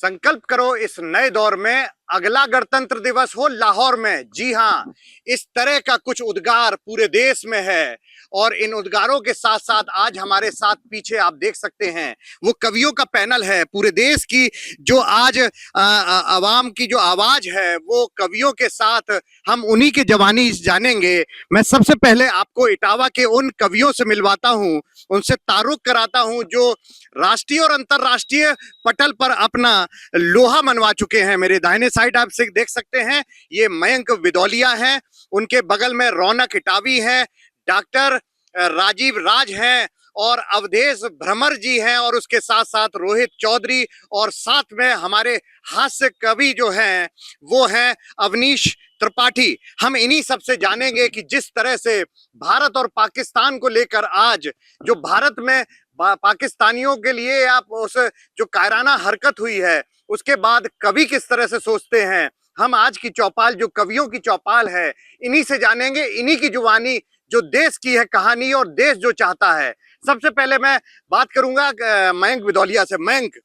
संकल्प करो इस नए दौर में अगला गणतंत्र दिवस हो लाहौर में। जी हां, इस तरह का कुछ उद्गार पूरे देश में है और इन उद्गारों के साथ साथ आज हमारे साथ पीछे आप देख सकते हैं वो कवियों का पैनल है। पूरे देश की जो आज आवाम की जो आवाज है वो कवियों के साथ हम उन्हीं की जवानी जानेंगे। मैं सबसे पहले आपको इटावा के उन कवियों से मिलवाता हूं, उनसे तारुफ कराता हूं जो राष्ट्रीय और अंतरराष्ट्रीय पटल पर अपना लोहा मनवा चुके हैं। मेरे दाहिने साइड आप देख सकते हैं, ये मयंक विदौलिया हैं, उनके बगल में रौनक इटावी है, डॉक्टर राजीव राज हैं और अवधेश भ्रमर जी हैं और उसके साथ साथ रोहित चौधरी और साथ में हमारे हास्य कवि जो हैं वो हैं अवनीश त्रिपाठी। हम इन्हीं सबसे जानेंगे कि जिस तरह से भारत और पाकिस्तान को लेकर आज जो भारत में पाकिस्तानियों के लिए आप उस जो कायराना हरकत हुई है उसके बाद कवि किस तरह से सोचते हैं, हम आज की चौपाल जो कवियों की चौपाल है इन्हीं से जानेंगे, इन्हीं की जुबानी जो देश की है कहानी और देश जो चाहता है। सबसे पहले मैं बात करूंगा मयंक विदौलिया से। मयंक,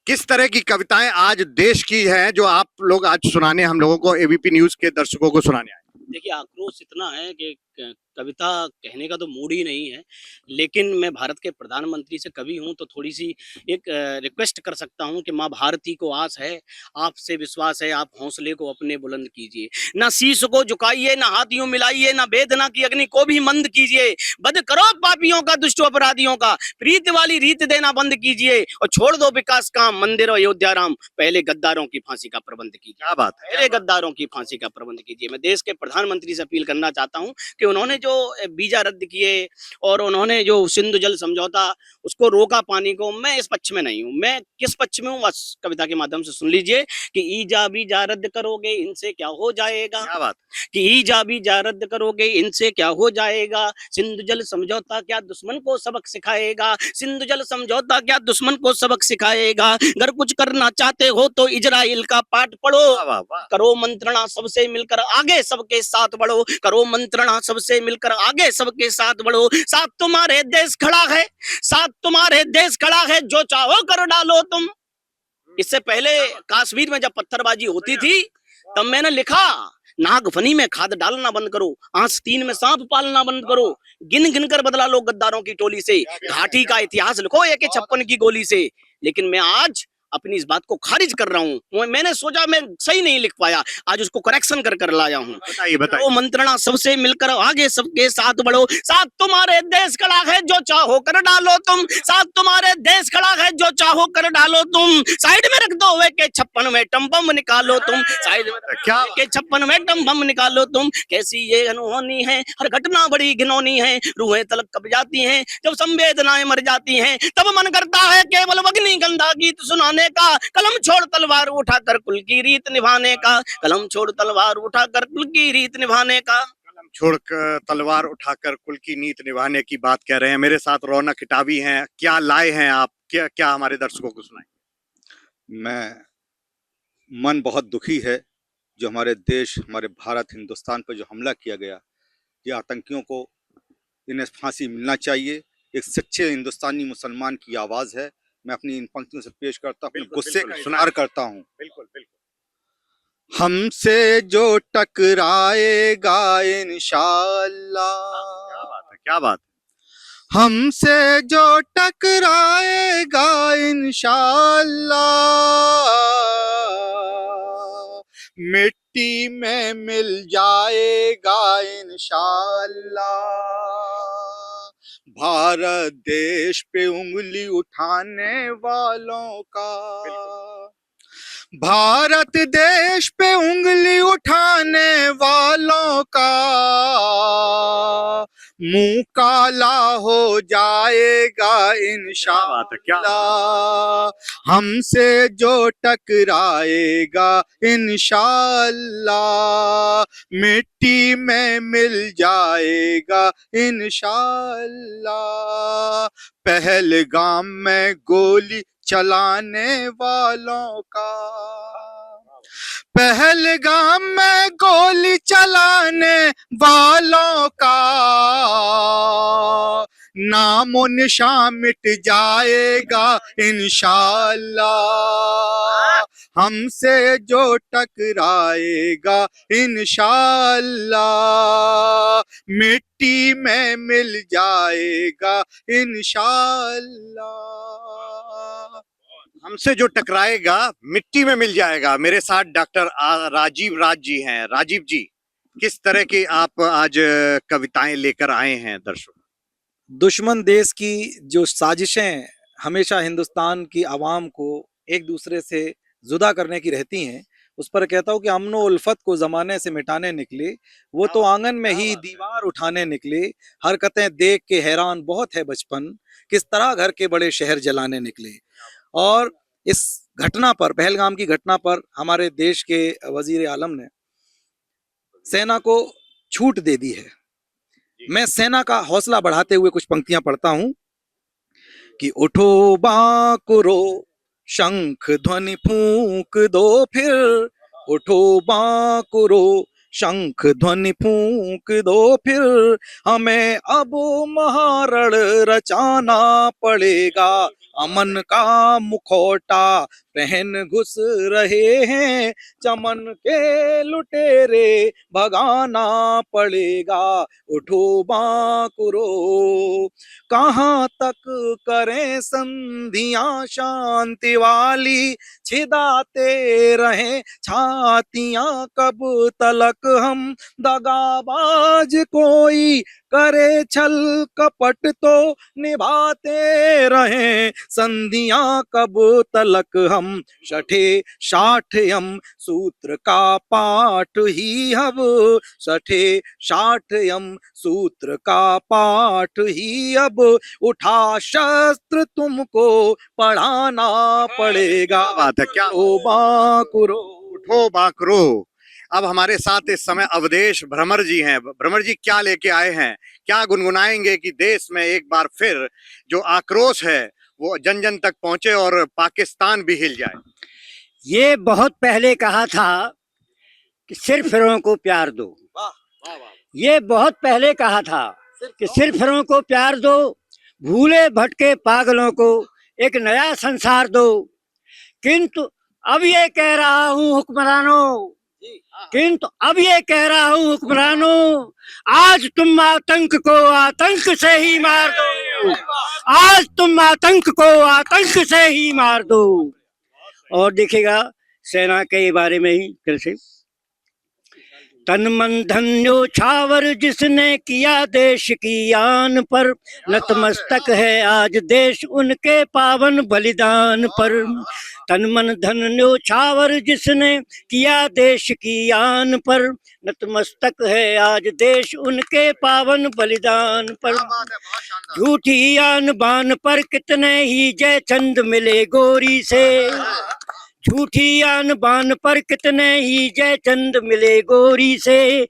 किस तरह की कविताएं आज देश की हैं जो आप लोग आज सुनाने हम लोगों को, एबीपी न्यूज के दर्शकों को सुनाने आए? देखिए, आक्रोश इतना है कि कविता कहने का तो मूड ही नहीं है, लेकिन मैं भारत के प्रधानमंत्री से कवि हूं तो थोड़ी सी एक रिक्वेस्ट कर सकता हूं कि माँ भारती को आस है, आपसे विश्वास है, आप हौसले को अपने बुलंद कीजिए, ना शीश को झुकाइए, ना हाथ यूं मिलाइए, ना वेदना की अग्नि को भी मंद कीजिए, बद करो पापियों का, दुष्ट अपराधियों का, प्रीत वाली रीत देना बंद कीजिए और छोड़ दो विकास काम, मंदिर और अयोध्या राम, पहले गद्दारों की फांसी का प्रबंध कीजिए। क्या बात है, पहले गद्दारों की फांसी का प्रबंध कीजिए। मैं देश के प्रधानमंत्री से अपील करना चाहता हूं कि उन्होंने जो वीजा रद्द किए और उन्होंने जो सिंधु जल समझौता उसको रोका पानी को, मैं इस पक्ष में नहीं हूं। मैं किस पक्ष में हूं बस कविता के माध्यम से सुन लीजिए कि ईजा वीजा रद्द करोगे इनसे क्या हो जाएगा, क्या बात, कि ईजा वीजा रद्द करोगे इनसे क्या हो जाएगा, सिंधु जल समझौता क्या दुश्मन को सबक सिखाएगा, सिंधु जल समझौता क्या दुश्मन को सबक सिखाएगा, अगर कुछ करना चाहते हो तो इजराइल का पाठ पढ़ो, वाह वाह, करो मंत्रणा सबसे मिलकर आगे सबके साथ बढ़ो, करो मंत्रणा सबसे मिलकर आगे सबके साथ बढ़ो, साथ तुम्हारे देश खड़ा है, साथ तुम्हारे देश खड़ा है, जो चाहो कर डालो तुम। इससे पहले कश्मीर में जब पत्थरबाजी होती थी तब मैंने लिखा, नागफनी में खाद डालना बंद करो, आस्तीन में सांप पालना बंद करो, गिन गिन कर बदला लो गद्दारों की टोली से, घाटी का इतिहास लिखो एक 56 की गोली से। लेकिन मैं आज अपनी इस बात को खारिज कर रहा हूं, मैंने सोचा मैं सही नहीं लिख पाया, आज उसको करेक्शन कर कर लाया हूं। बताइए बताइए। वो मंत्रणा सबसे मिलकर आगे सबके साथ बढ़ो, साथ तुम्हारे देश खड़ा है, जो चाहो कर डालो तुम, साथ तुम्हारे देश खड़ा है, जो चाहो कर डालो तुम, साइड में रख दो के 56 में टम बम निकालो तुम, साइड में क्या के 56 में टम बम निकालो तुम। कैसी ये अनहोनी है, हर घटना बड़ी घिनौनी है, रूहें तलक कब जाती हैं, जब संवेदनाएं मर जाती हैं, तब मन करता है केवल अग्नि गंधा गीत सुनाने का, कलम छोड़ तलवार उठाकर कुल की रीत निभाने का, कलम छोड़ तलवार उठाकर कुल की रीत निभाने का। कलम छोड़कर तलवार उठाकर कुल की नीत निभाने की बात कह रहे हैं। मेरे साथ रौनक इटावी हैं, क्या लाए हैं आप, क्या क्या हमारे दर्शकों को सुनाएं? मैं मन बहुत दुखी है जो हमारे देश, हमारे भारत हिंदुस्तान पर जो हमला किया गया, ये आतंकियों को इन्हें फांसी मिलना चाहिए। एक सच्चे हिंदुस्तानी मुसलमान की आवाज है। मैं अपनी इन पंक्तियों से पेश करता हूँ, गुस्से का इजहार करता हूँ। बिल्कुल बिल्कुल। हमसे जो टकराएगा इंशाअल्लाह, क्या बात है, क्या बात है। हमसे जो टकराएगा इंशाअल्लाह, मिट्टी में मिल जाएगा इंशाअल्लाह। भारत देश पे उंगली उठाने वालों का, भारत देश पे उंगली उठाने वालों का मुंह काला हो जाएगा इंशाअल्लाह। हमसे जो टकराएगा इंशाअल्लाह, मिट्टी में मिल जाएगा इंशाअल्लाह। पहलगाम में गोली चलाने वालों का, पहलगाम में गोली चलाने वालों का नामो निशान मिट जाएगा इंशाअल्लाह, हमसे जो टकराएगा इंशाअल्लाह मिट्टी में मिल जाएगा इंशाअल्लाह। हमसे जो टकराएगा मिट्टी में मिल जाएगा। मेरे साथ डॉक्टर राजीव राज जी हैं। राजीव जी, किस तरह की आप आज कविताएं लेकर आए हैं दर्शकों? दुश्मन देश की जो साजिशें हमेशा हिंदुस्तान की आवाम को एक दूसरे से जुदा करने की रहती हैं, उस पर कहता हूँ कि अमन व उल्फत को जमाने से मिटाने निकले, वो तो आंगन में ही दीवार उठाने निकले। हरकतें देख के हैरान बहुत है बचपन, किस तरह घर के बड़े शहर जलाने निकले। और इस घटना पर, पहलगाम की घटना पर हमारे देश के वजीर आलम ने सेना को छूट दे दी है। मैं सेना का हौसला बढ़ाते हुए कुछ पंक्तियां पढ़ता हूं कि उठो बाकुरो शंख ध्वनि फूंक दो फिर, उठो बाकुरो शंख ध्वनि फूंक दो फिर, हमें अब महारण रचाना पड़ेगा। अमन का मुखौटा पहन घुस रहे हैं, चमन के लुटेरे भगाना पड़ेगा। उठो बाकुरो, कहाँ तक करें संधियां शांति वाली, छिदाते रहें छातियां कब तलक हम, दगाबाज कोई करे छल कपट तो निभाते रहें संधियां कब तलक हम, शठे शाठयम सूत्र का पाठ ही अब, शठे शाठयम सूत्र का पाठ ही अब, उठा शस्त्र तुमको पढ़ाना पड़ेगा। बात है, क्या ओ बाकुरो। उठो बाकरो। अब हमारे साथ इस समय अवधेश भ्रमर जी हैं। भ्रमर जी, क्या लेके आए हैं, क्या गुनगुनाएंगे कि देश में एक बार फिर जो आक्रोश है वो जन जन तक पहुंचे और पाकिस्तान भी हिल जाए? ये बहुत पहले कहा था कि सिर्फ फिरों को प्यार दो। ये बहुत पहले कहा था कि सिर्फ फिरों को प्यार दो, भूले भटके पागलों को एक नया संसार दो। किंतु अब ये कह रहा हूँ हुक्मरानों, किंतु अब ये कह रहा हूँ हुक्मरानों, आज तुम आतंक को आतंक से ही मार दो, आज तुम आतंक को आतंक से ही मार दो। और देखिएगा सेना के बारे में ही फिर से, तन मन धन न्योछावर जिसने किया देश की आन पर, नतमस्तक है आज देश उनके पावन बलिदान पर। तन मन धन न्योछावर जिसने किया देश की आन पर, नतमस्तक है आज देश उनके पावन बलिदान पर। झूठी आन बान पर कितने ही जय चंद मिले गोरी से, झूठी आन बान पर कितने ही जय चंद मिले गोरी से,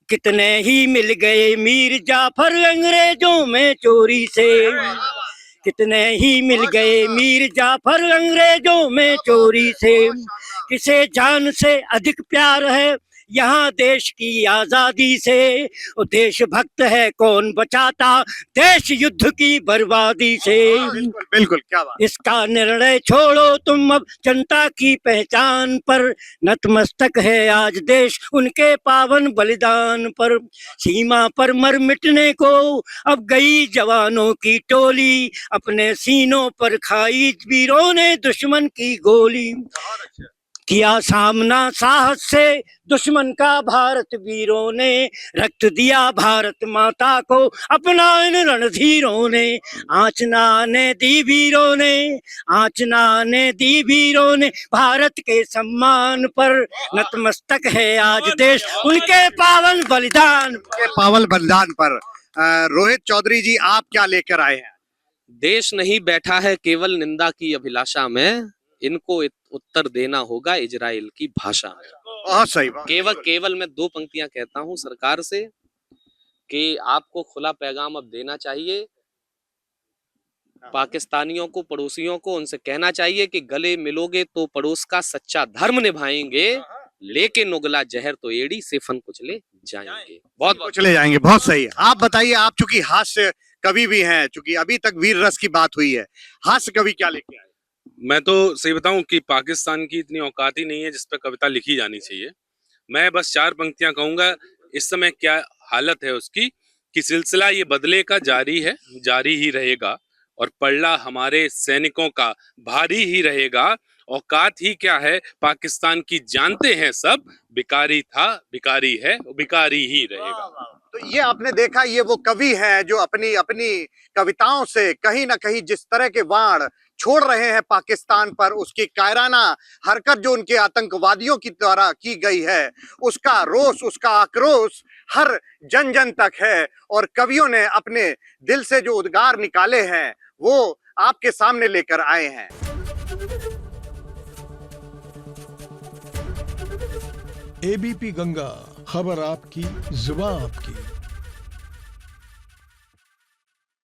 कितने ही मिल गए मीर जाफर अंग्रेजों में चोरी से, कितने ही मिल गए मीर जाफर अंग्रेजों में चोरी से। किसे जान से अधिक प्यार है यहाँ देश की आजादी से, और देशभक्त है कौन बचाता देश युद्ध की बर्बादी से। बिल्कुल बिल्कुल, क्या बात। इसका निर्णय छोड़ो तुम अब जनता की पहचान पर, नतमस्तक है आज देश उनके पावन बलिदान पर। सीमा पर मर मिटने को अब गई जवानों की टोली, अपने सीनों पर खाई वीरों ने दुश्मन की गोली। किया सामना साहस से दुश्मन का भारत वीरों ने, रक्त दिया भारत माता को अपना इन रणधीरों ने। आँच ना आने दी वीरों ने, आँच ना आने दी वीरों ने भारत के सम्मान पर, नतमस्तक है आज देश उनके पावन बलिदान के पावन बलिदान पर। रोहित चौधरी जी, आप क्या लेकर आए हैं? देश नहीं बैठा है केवल निंदा की अभिलाषा में, इनको उत्तर देना होगा इजराइल की भाषा में। बहुत सही बात। केवल मैं दो पंक्तियां कहता हूं सरकार से कि आपको खुला पैगाम अब देना चाहिए पाकिस्तानियों को, पड़ोसियों को। उनसे कहना चाहिए कि गले मिलोगे तो पड़ोस का सच्चा धर्म निभाएंगे, लेकिन उगला जहर तो एड़ी से फन कुचले जाएंगे। बहुत कुचले जाएंगे। बहुत सही। आप बताइए, आप चूंकि हास्य कवि भी हैं, चूंकि अभी तक वीर रस की बात हुई है। हास्य कवि क्या लेके आए? मैं तो सही बताऊं कि पाकिस्तान की इतनी औकात ही नहीं है जिस पर कविता लिखी जानी चाहिए। मैं बस 4 पंक्तियां कहूंगा। इस समय क्या हालत है उसकी कि सिलसिला ये बदले का जारी है, जारी ही रहेगा, और पलड़ा हमारे सैनिकों का भारी ही रहेगा। औकात ही क्या है पाकिस्तान की जानते हैं सब, भिखारी था भिखारी है भिखारी ही रहेगा। तो ये आपने देखा, ये वो कवि हैं जो अपनी अपनी कविताओं से कहीं ना कहीं जिस तरह के वाण छोड़ रहे हैं पाकिस्तान पर, उसकी कायराना हरकत जो उनके आतंकवादियों की द्वारा की गई है, उसका रोष, उसका आक्रोश हर जन जन तक है। और कवियों ने अपने दिल से जो उद्गार निकाले हैं वो आपके सामने लेकर आए हैं। एबीपी गंगा, खबर आपकी, जुबान आपकी।